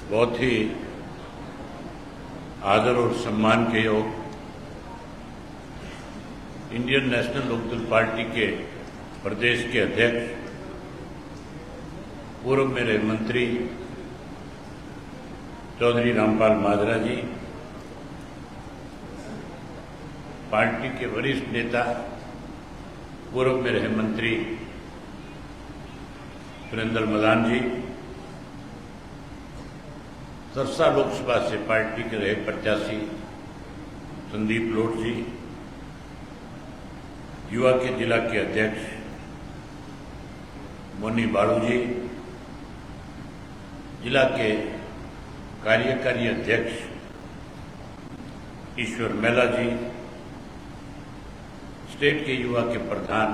बहुत ही आदर और सम्मान के योग इंडियन नेशनल लोकदल पार्टी के प्रदेश के अध्यक्ष, पूर्व मेरे मंत्री चौधरी रामपाल माजरा जी, पार्टी के वरिष्ठ नेता पूर्व में रहे मंत्री सुरेंद्र मदान जी, सरसा लोकसभा से पार्टी के रहे प्रत्याशी संदीप लोट जी, युवा के जिला के अध्यक्ष मोनी बाड़ू जी, जिला के कार्यकारी अध्यक्ष ईश्वर मेला जी, स्टेट के युवा के प्रधान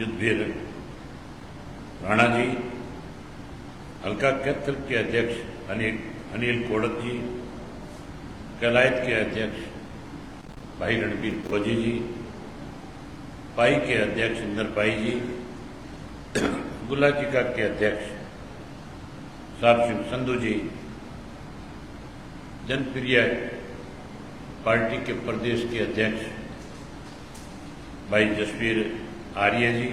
युद्धवीर राणा जी, हल्का कैथल के अध्यक्ष अनिल कोड़क जी, कैलायत के अध्यक्ष भाई रणबीर फौजी जी, पाई के अध्यक्ष इंदर पाई जी, गुलाचिका के अध्यक्ष साहब सिंह संधू जी, जनप्रिय पार्टी के प्रदेश के अध्यक्ष भाई जसवीर आर्य जी,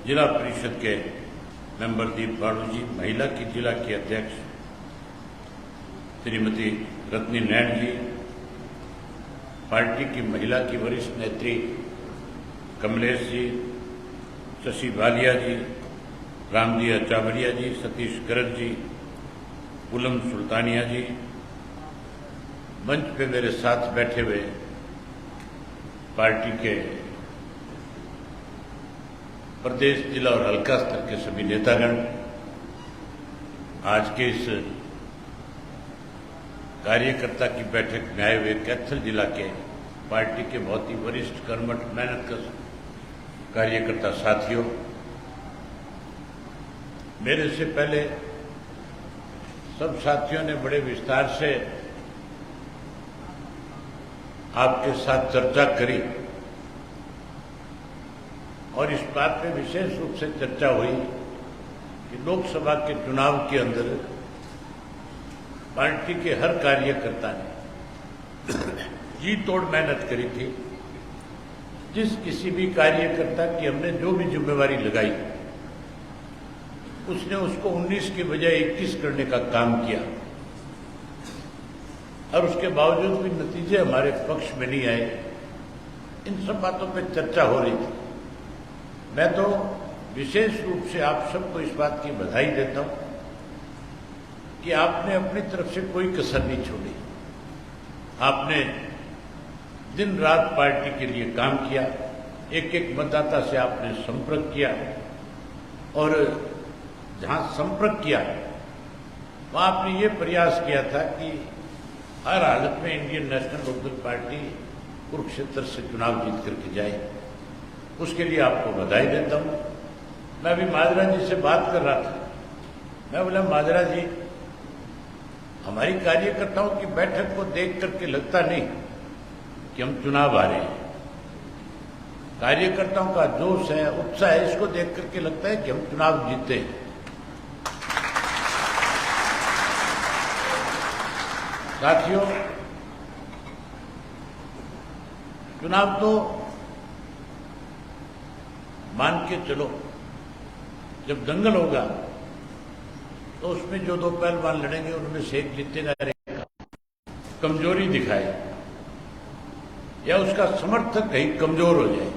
जिला परिषद के मेंबर दीप बाड़ू जी, महिला की जिला की अध्यक्ष श्रीमती रत्नी नैन जी, पार्टी की महिला की वरिष्ठ नेत्री कमलेश जी, शशि बालिया जी, रामदिया चावड़िया जी, सतीश गर्ग जी, पुलम सुल्तानिया जी, मंच पे मेरे साथ बैठे हुए पार्टी के प्रदेश, जिला और हल्का स्तर के सभी नेतागण, आज के इस कार्यकर्ता की बैठक में आए हुए कैथल जिला के पार्टी के बहुत ही वरिष्ठ कर्मठ मेहनतकश कार्यकर्ता साथियों, मेरे से पहले सब साथियों ने बड़े विस्तार से आपके साथ चर्चा करी और इस बात पे विशेष रूप से चर्चा हुई कि लोकसभा के चुनाव के अंदर पार्टी के हर कार्यकर्ता ने जी तोड़ मेहनत करी थी। जिस किसी भी कार्यकर्ता की हमने जो भी जिम्मेवारी लगाई, उसने उसको 19 के बजाय 21 करने का काम किया और उसके बावजूद भी नतीजे हमारे पक्ष में नहीं आए। इन सब बातों पर चर्चा हो रही थी। मैं तो विशेष रूप से आप सबको इस बात की बधाई देता हूं कि आपने अपनी तरफ से कोई कसर नहीं छोड़ी। आपने दिन रात पार्टी के लिए काम किया, एक एक मतदाता से आपने संपर्क किया और जहां संपर्क किया वहां आपने ये प्रयास किया था कि हर हालत में Indian National Lokdal party Kurukshetra से चुनाव जीत करके जाए। उसके लिए आपको बधाई देता हूं। मैं अभी माजरा जी से बात कर रहा था, मैं बोला माजरा जी, हमारी कार्यकर्ताओं की बैठक को देख करके लगता नहीं कि हम चुनाव आ रहे हैं। कार्यकर्ताओं का जोश है, उत्साह है, इसको देख करके लगता है कि हम चुनाव जीते हैं। साथियों, चुनाव तो मान के चलो, जब दंगल होगा तो उसमें जो दो पहलवान लड़ेंगे उनमें से एक जीतेगा, कमजोरी दिखाए या उसका समर्थक कहीं कमजोर हो जाए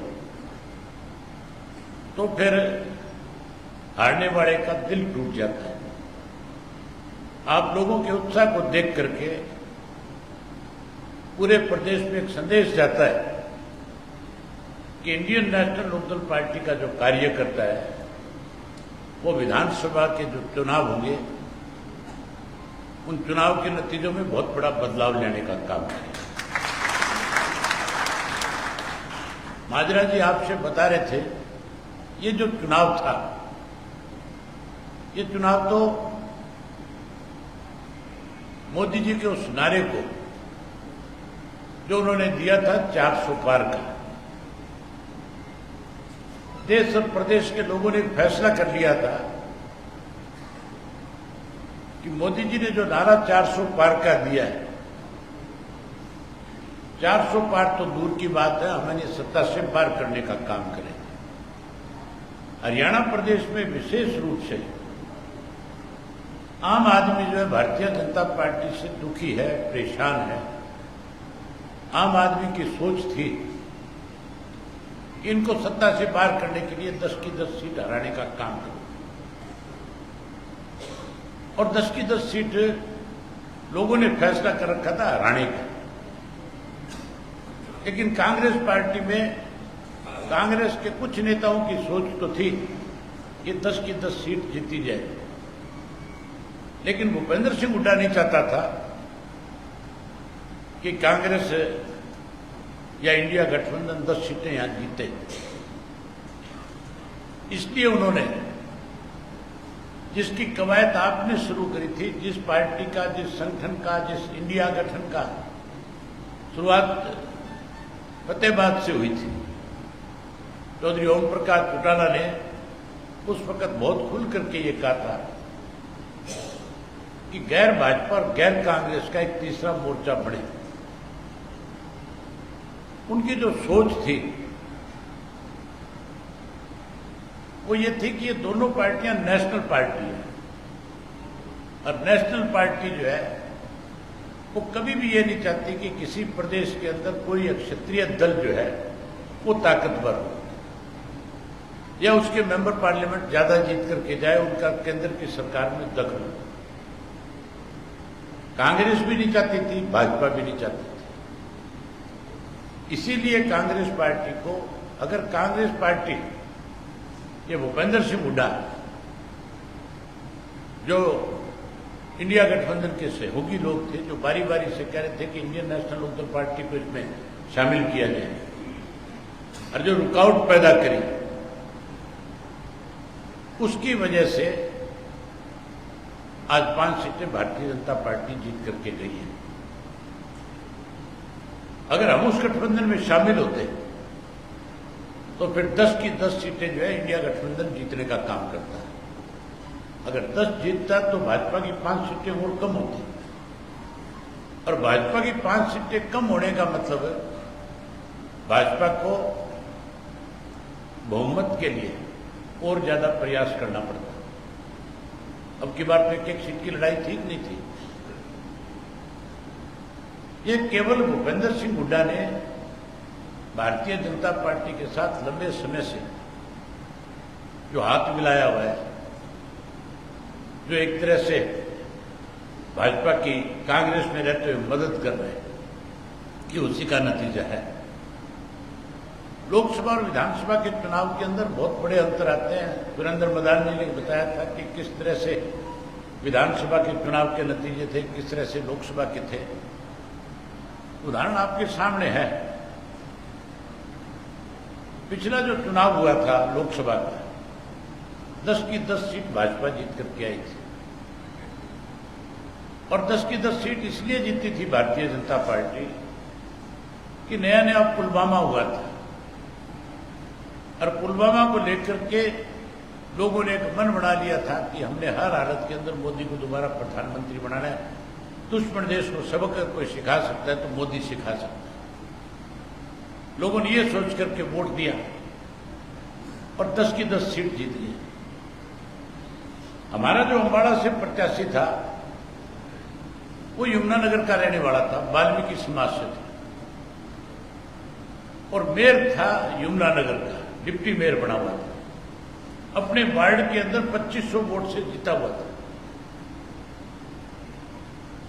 तो फिर हारने वाले का दिल टूट जाता है। आप लोगों के उत्साह को देख करके पूरे प्रदेश में एक संदेश जाता है कि इंडियन नेशनल लोकदल पार्टी का जो कार्यकर्ता है वो विधानसभा के जो चुनाव होंगे उन चुनाव के नतीजों में बहुत बड़ा बदलाव लाने का काम करें। माजरा जी आपसे बता रहे थे, ये जो चुनाव था, ये चुनाव तो मोदी जी के उस नारे को जो उन्होंने दिया था 400 पार का, देश और प्रदेश के लोगों ने एक फैसला कर लिया था कि मोदी जी ने जो नारा 400 पार का दिया है, 400 पार तो दूर की बात है, हमें सत्ता से पार करने का काम करें। हरियाणा प्रदेश में विशेष रूप से आम आदमी जो है भारतीय जनता पार्टी से दुखी है, परेशान है। आम आदमी की सोच थी कि इनको सत्ता से पार करने के लिए 10 की 10 सीट हराने का काम करो, और 10 की 10 सीट लोगों ने फैसला कर रखा था हराने का। लेकिन कांग्रेस पार्टी में कांग्रेस के कुछ नेताओं की सोच तो थी कि 10 की 10 सीट जीती जाए, लेकिन भूपेंद्र सिंह हुड्डा नहीं चाहता था कि कांग्रेस या इंडिया गठबंधन 10 सीटें यहां जीते। इसलिए उन्होंने जिसकी कवायद आपने शुरू करी थी, जिस पार्टी का, जिस संगठन का, जिस इंडिया गठन का शुरुआत फतेहाबाद से हुई थी, चौधरी ओम प्रकाश चौटाला ने उस वक्त बहुत खुल करके ये कहा था कि गैर भाजपा और गैर कांग्रेस का एक तीसरा मोर्चा बने। उनकी जो सोच थी वो ये थी कि ये दोनों पार्टियां नेशनल पार्टी हैं, और नेशनल पार्टी जो है वो कभी भी ये नहीं चाहती कि किसी प्रदेश के अंदर कोई क्षत्रिय दल जो है वो ताकतवर हो या उसके मेंबर पार्लियामेंट ज्यादा जीत करके जाए, उनका केंद्र की सरकार में दखल हो। कांग्रेस भी नहीं चाहती थी, भाजपा भी नहीं चाहती थी। इसीलिए कांग्रेस पार्टी को, अगर कांग्रेस पार्टी ये भूपेंद्र सिंह हुड्डा जो इंडिया गठबंधन के सहयोगी लोग थे, जो बारी बारी से कह रहे थे कि इंडियन नेशनल लोकदल पार्टी को इसमें शामिल किया जाए, और जो रुकावट पैदा करी, उसकी वजह से आज 5 सीटें भारतीय जनता पार्टी जीत करके गई है। अगर हम उस गठबंधन में शामिल होते तो फिर 10 की 10 सीटें जो है इंडिया गठबंधन जीतने का काम करता है। अगर 10 जीतता तो भाजपा की 5 सीटें और कम होती, और भाजपा की 5 सीटें कम होने का मतलब है भाजपा को बहुमत के लिए और ज्यादा प्रयास करना पड़ता। अब की बार तो एक सीट की लड़ाई ठीक नहीं थी। ये केवल भूपेंद्र सिंह हुड्डा ने भारतीय जनता पार्टी के साथ लंबे समय से जो हाथ मिलाया हुआ है, जो एक तरह से भाजपा की कांग्रेस में रहते हुए मदद कर रहे हैं, कि उसी का नतीजा है। लोकसभा और विधानसभा के चुनाव के अंदर बहुत बड़े अंतर आते हैं। वीरेंद्र मदान जी ने बताया था कि किस तरह से विधानसभा के चुनाव के नतीजे थे, किस तरह से लोकसभा के थे। उदाहरण आपके सामने है। पिछला जो चुनाव हुआ था लोकसभा का, 10 की 10 सीट भाजपा जीत करके आई थी, और 10 की 10 सीट इसलिए जीती थी भारतीय जनता पार्टी कि नया नया पुलवामा हुआ था, और पुलवामा को लेकर के लोगों ने एक मन बना लिया था कि हमने हर हालत के अंदर मोदी को दोबारा प्रधानमंत्री बनाना है। दुश्मन देश को सबक अगर कोई सिखा सकता है तो मोदी सिखा सकता है। लोगों ने ये सोच करके वोट दिया और 10 की 10 सीट जीत गई। हमारा जो अम्बाड़ा से प्रत्याशी था वो यमुनानगर का रहने वाला था, वाल्मीकि समाज से था, और मेयर था यमुनानगर का, डिप्टी मेयर बना हुआ था। अपने वार्ड के अंदर 2500 वोट से जीता हुआ था।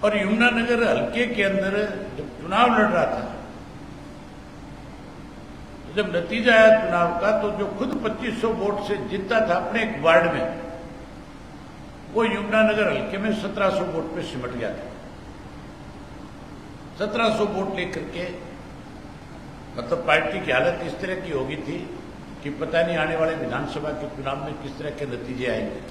और यमुनानगर हल्के के अंदर जब चुनाव लड़ रहा था, जब नतीजा आया चुनाव का, तो जो खुद 2500 वोट से जीता था अपने एक वार्ड में, वो यमुनानगर हल्के में 1700 वोट पे सिमट गया था। 1700 वोट लेकर के, मतलब पार्टी की हालत इस तरह की होगी थी कि पता नहीं आने वाले विधानसभा के चुनाव में किस तरह के नतीजे आएंगे।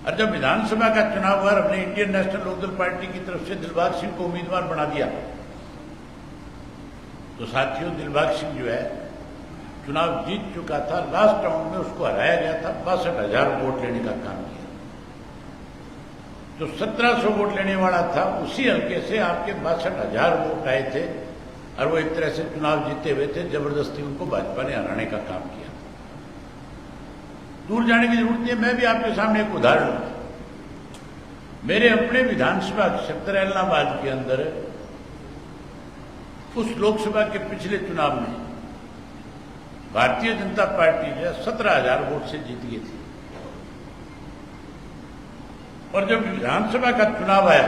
और जब विधानसभा का चुनाव हुआ, हमने इंडियन नेशनल लोकदल पार्टी की तरफ से दिलबाग सिंह को उम्मीदवार बना दिया, तो साथियों दिलबाग सिंह जो है चुनाव जीत चुका था, लास्ट राउंड में उसको हराया गया था, 62,000 वोट लेने का काम किया। जो 1700 वोट लेने वाला था उसी हल्के से आपके 62,000 वोट आए थे और वो एक तरह से चुनाव जीते हुए थे। जबरदस्ती उनको भाजपा ने हराने का काम किया। दूर जाने की जरूरत नहीं है, मैं भी आपके सामने एक उदाहरण हूं। मेरे अपने विधानसभा क्षेत्र एलनाबाद के अंदर उस लोकसभा के पिछले चुनाव में भारतीय जनता पार्टी जो 17,000 वोट से जीत गई थी। और जब विधानसभा का चुनाव आया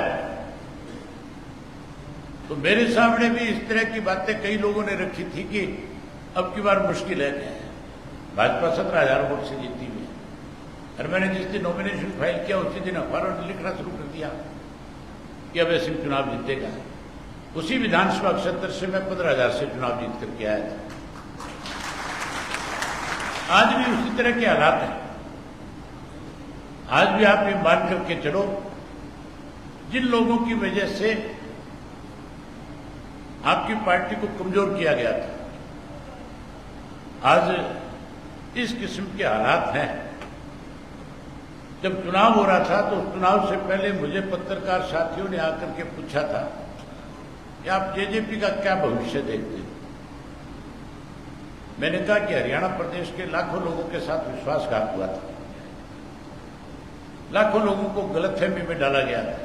तो मेरे सामने भी इस तरह की बातें कई लोगों ने रखी थी कि अब की बार मुश्किल है, भाजपा 17,000 वोट से जीती हुई। और मैंने जिस दिन नॉमिनेशन फाइल किया उसी दिन अखबारों ने लिखना शुरू कर दिया कि अभय सिंह चुनाव जीतेगा। उसी विधानसभा क्षेत्र से मैं 15,000 से चुनाव जीत करके आया था। आज भी उसी तरह के हालात हैं। आज भी आप ये मान करके चलो, जिन लोगों की वजह से आपकी पार्टी को कमजोर किया गया था, आज इस किस्म के हालात हैं। जब चुनाव हो रहा था तो चुनाव से पहले मुझे पत्रकार साथियों ने आकर के पूछा था कि आप जेजेपी का क्या भविष्य देखते हैं। मैंने कहा कि हरियाणा प्रदेश के लाखों लोगों के साथ विश्वासघात हुआ था, लाखों लोगों को गलतफहमी में डाला गया था।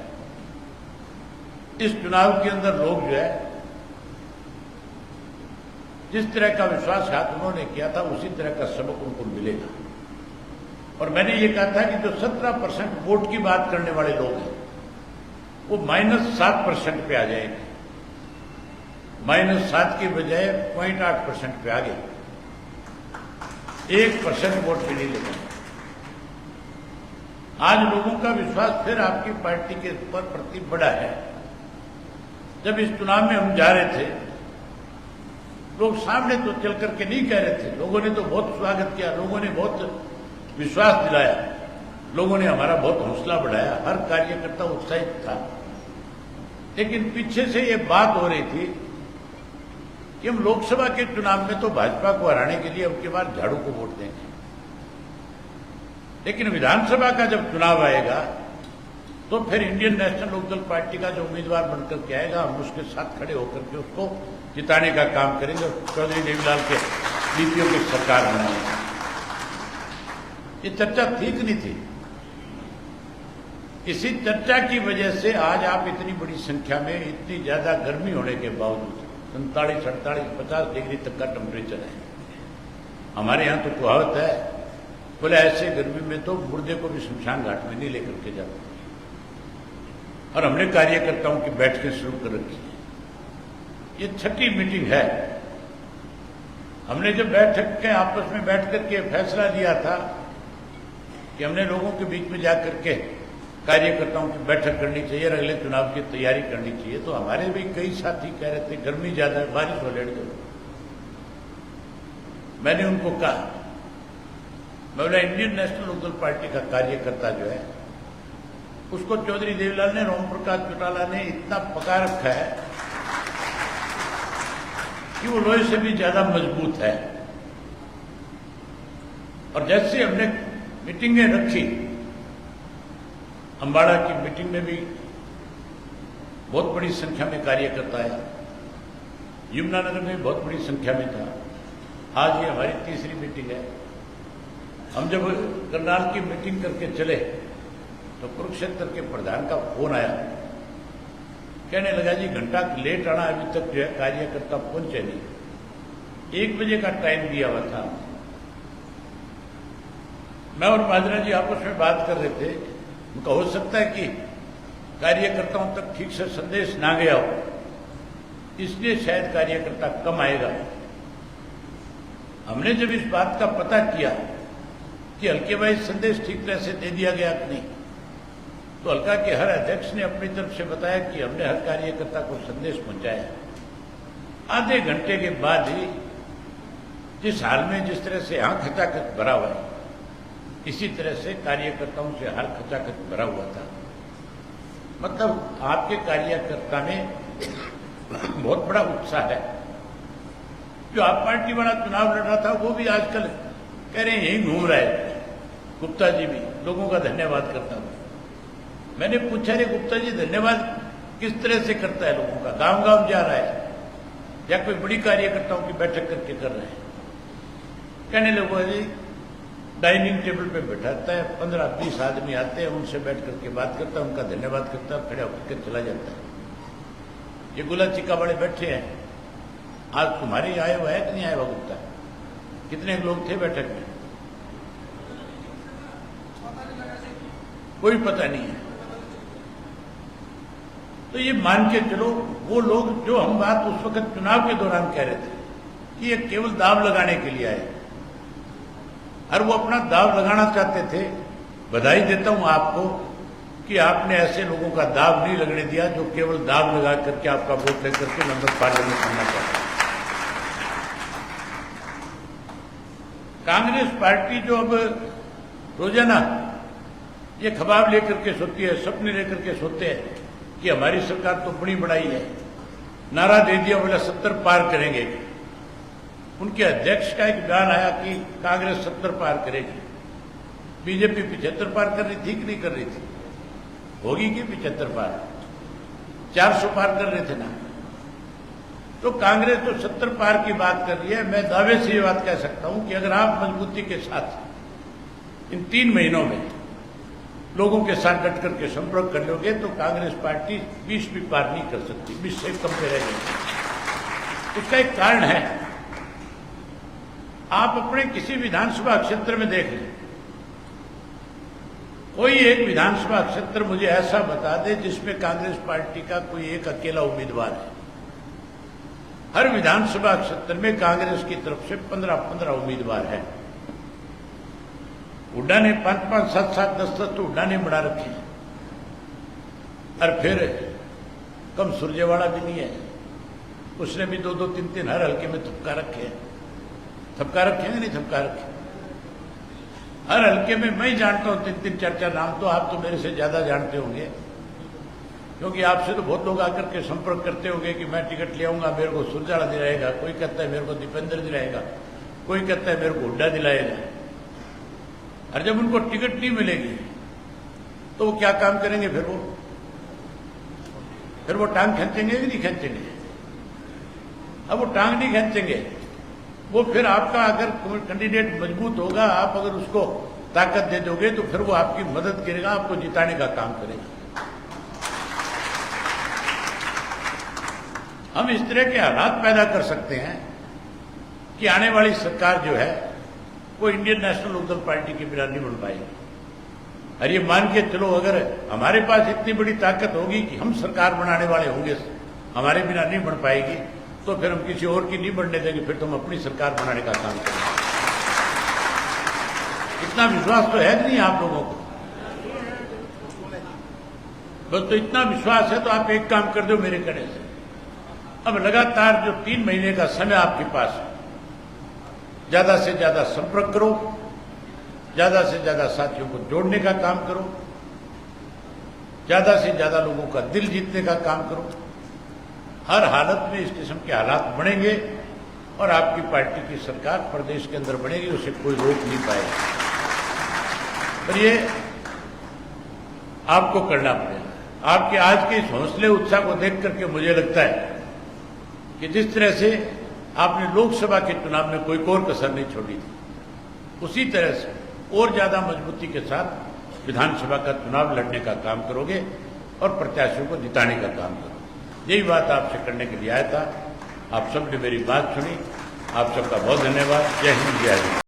इस चुनाव के अंदर लोग जो है जिस तरह का विश्वासघात उन्होंने किया था उसी तरह का सबक उनको मिलेगा। और मैंने ये कहा था कि जो 17% वोट की बात करने वाले लोग हैं वो -7% पे आ जाएंगे, -7 की बजाय 0.8% पे आ गए, 1% वोट भी नहीं लेगा। आज लोगों का विश्वास फिर आपकी पार्टी के प्रति बढ़ा है। जब इस चुनाव में हम जा रहे थे, लोग सामने तो चल करके नहीं कह रहे थे, लोगों ने तो बहुत स्वागत किया, लोगों ने बहुत विश्वास दिलाया, लोगों ने हमारा बहुत हौसला बढ़ाया, हर कार्यकर्ता उत्साहित था। लेकिन पीछे से ये बात हो रही थी कि हम लोकसभा के चुनाव में तो भाजपा को हराने के लिए अब की बार झाड़ू को वोट देंगे, लेकिन विधानसभा का जब चुनाव आएगा तो फिर इंडियन नेशनल लोकदल पार्टी का जो उम्मीदवार बनकर के आएगा हम उसके साथ खड़े होकर के उसको जिताने का काम करेंगे और चौधरी देवीलाल के नीतियों की सरकार बनाएंगे। ये चर्चा ठीक नहीं थी। इसी चर्चा की वजह से आज आप इतनी बड़ी संख्या में, इतनी ज्यादा गर्मी होने के बावजूद 47, 48, 50 डिग्री तक का टेम्परेचर है। हमारे यहाँ तो कहावत है, बोले ऐसे गर्मी में तो मुर्दे को भी शमशान घाट में नहीं लेकर के जाते। और हमने कार्यकर्ताओं की बैठकें शुरू कर रखी है। ये 6ठी मीटिंग है। हमने जब बैठक के आपस में बैठ करके फैसला लिया था कि हमने लोगों के बीच में जाकर के कार्यकर्ताओं की बैठक करनी चाहिए और अगले चुनाव की तैयारी करनी चाहिए, तो हमारे भी कई साथी कह रहे थे गर्मी ज्यादा है, बारिश हो लेने दो। मैंने उनको कहा, मैं बोला इंडियन नेशनल लोकदल पार्टी का कार्यकर्ता जो है उसको चौधरी देवीलाल ने, ओम प्रकाश चौटाला ने इतना पका रखा है कि वो लोहे से भी ज्यादा मजबूत है। और जैसे हमने मीटिंगें रखी, अंबाड़ा की मीटिंग में भी बहुत बड़ी संख्या में कार्यकर्ता आया, यमुनानगर में बहुत बड़ी संख्या में था। आज ये हमारी 3री मीटिंग है। हम जब करनाल की मीटिंग करके चले तो कुरुक्षेत्र के प्रधान का फोन आया, कहने लगा जी घंटा लेट आना, अभी तक जो है कार्यकर्ता पहुंचे नहीं। 1 बजे का टाइम दिया हुआ था। मैं और माजरा जी आपस में बात कर रहे थे, उनका हो सकता है कि कार्यकर्ताओं तक ठीक से संदेश ना गया हो, इसलिए शायद कार्यकर्ता कम आएगा। हमने जब इस बात का पता किया कि हल्के भाई संदेश ठीक तरह से दे दिया गया कि नहीं, तो हल्का के हर अध्यक्ष ने अपनी तरफ से बताया कि हमने हर कार्यकर्ता को संदेश पहुंचाया। आधे घंटे के बाद ही जिस हाल में जिस तरह से यहां खचाखच भरा हुआ है, इसी तरह से कार्यकर्ताओं से हाल खचाखच भरा हुआ था। मतलब आपके कार्यकर्ता में बहुत बड़ा उत्साह है। जो आप पार्टी वाला चुनाव लड़ रहा था वो भी आजकल कह रहे हैं यहीं घूम रहा है। गुप्ता जी भी लोगों का धन्यवाद करता हूं। मैंने पूछा रे गुप्ता जी धन्यवाद किस तरह से करता है लोगों का? गांव गांव जा रहा है या कोई बड़ी कार्यकर्ताओं की बैठक करके कर रहे हैं? कहने लगे जी डाइनिंग टेबल पे बैठाता है, 15-20 आदमी आते हैं, उनसे बैठ करके बात करता है, उनका धन्यवाद करता है, खड़े होकर चला जाता है। ये गुला चिक्का वाले बैठे हैं, आज तुम्हारे आए हुआ है कि नहीं आया हुआ गुप्ता? कितने लोग थे बैठक में? कोई पता नहीं है। तो ये मान के चलो वो लोग जो हम बात उस वक्त चुनाव के दौरान कह रहे थे कि ये केवल दाव लगाने के लिए आए और वो अपना दाव लगाना चाहते थे। बधाई देता हूं आपको कि आपने ऐसे लोगों का दाव नहीं लगने दिया जो केवल दाव लगा करके आपका वोट लेकर के नंबर पार्लियामेंट करना चाहते। कांग्रेस पार्टी जो अब रोजाना ये खबाब लेकर के सोती है, सपने लेकर के सोते हैं कि हमारी सरकार तो बड़ी बढ़ाई है, नारा दे दिया बोला 70 पार करेंगे। उनके अध्यक्ष का एक बयान आया कि कांग्रेस 70 पार करेगी, बीजेपी 75 पार कर रही थी कि नहीं कर रही थी? होगी कि 75 पार? 400 पार कर रहे थे ना। तो कांग्रेस तो 70 पार की बात कर रही है। मैं दावे से ये बात कह सकता हूं कि अगर आप मजबूती के साथ इन 3 महीनों में लोगों के साथ डट करके संपर्क कर लोगे तो कांग्रेस पार्टी 20 भी पार नहीं कर सकती, 20 से कम पे रह जाएगी। उसका एक कारण है, आप अपने किसी विधानसभा क्षेत्र में देख लें, कोई एक विधानसभा क्षेत्र मुझे ऐसा बता दे जिसमें कांग्रेस पार्टी का कोई एक अकेला उम्मीदवार है। हर विधानसभा क्षेत्र में कांग्रेस की तरफ से 15-15 उम्मीदवार हैं। हुड्डा ने 5-5, 7-7, 10-10 तो हुड्डा ने बढ़ा रखे हैं। और फिर कम सुरजेवाला भी नहीं है, उसने भी 2-2, 3-3 हर हल्के में थपका रखे हैं। थपका रखे हैं नहीं थपका रखे? हर हल्के में मैं ही जानता हूं 3-3, 4-4 नाम, तो आप तो मेरे से ज्यादा जानते होंगे क्योंकि आपसे तो बहुत लोग आकर के संपर्क करते होंगे कि मैं टिकट ले आऊंगा, मेरे को सुरजेवाला दिलाएगा, कोई कहता है मेरे को दीपेंद्र दिलाएगा, कोई कहता है मेरे को हुड्डा दिलाएगा। और जब उनको टिकट नहीं मिलेगी तो वो क्या काम करेंगे? फिर वो टांग खींचेंगे कि नहीं खींचेंगे? अब वो टांग नहीं खींचेंगे, वो फिर आपका अगर कैंडिडेट मजबूत होगा, आप अगर उसको ताकत दे दोगे तो फिर वो आपकी मदद करेगा, आपको जिताने का काम करेगा। हम इस तरह के हालात पैदा कर सकते हैं कि आने वाली सरकार जो है वो इंडियन नेशनल लोकदल पार्टी के बिना नहीं बन पाएगी। और ये मान के चलो अगर हमारे पास इतनी बड़ी ताकत होगी कि हम सरकार बनाने वाले होंगे, हमारे बिना नहीं बन पाएगी, तो फिर हम किसी और की नहीं बनने देंगे, फिर तो हम अपनी सरकार बनाने का काम करेंगे। इतना विश्वास तो है कि नहीं आप लोगों को? बस तो इतना विश्वास है तो आप एक काम कर दो मेरे कहने से। अब लगातार जो 3 महीने का समय आपके पास है, ज्यादा से ज्यादा संपर्क करो, ज्यादा से ज्यादा साथियों को जोड़ने का काम करो, ज्यादा से ज्यादा लोगों का दिल जीतने का काम करो। हर हालत में इस किस्म के हालात बनेंगे और आपकी पार्टी की सरकार प्रदेश के अंदर बनेगी, उसे कोई रोक नहीं पाएगा। पर ये आपको करना पड़ेगा। आपके आज के इस हौसले उत्साह को देख करके मुझे लगता है कि जिस तरह से आपने लोकसभा के चुनाव में कोई और कसर नहीं छोड़ी थी, उसी तरह से और ज्यादा मजबूती के साथ विधानसभा का चुनाव लड़ने का काम करोगे और प्रत्याशियों को जिताने का काम करोगे। यही बात आपसे करने के लिए आया था। आप सबने मेरी बात सुनी, आप सबका बहुत धन्यवाद। जय हिंद, जय हिंद।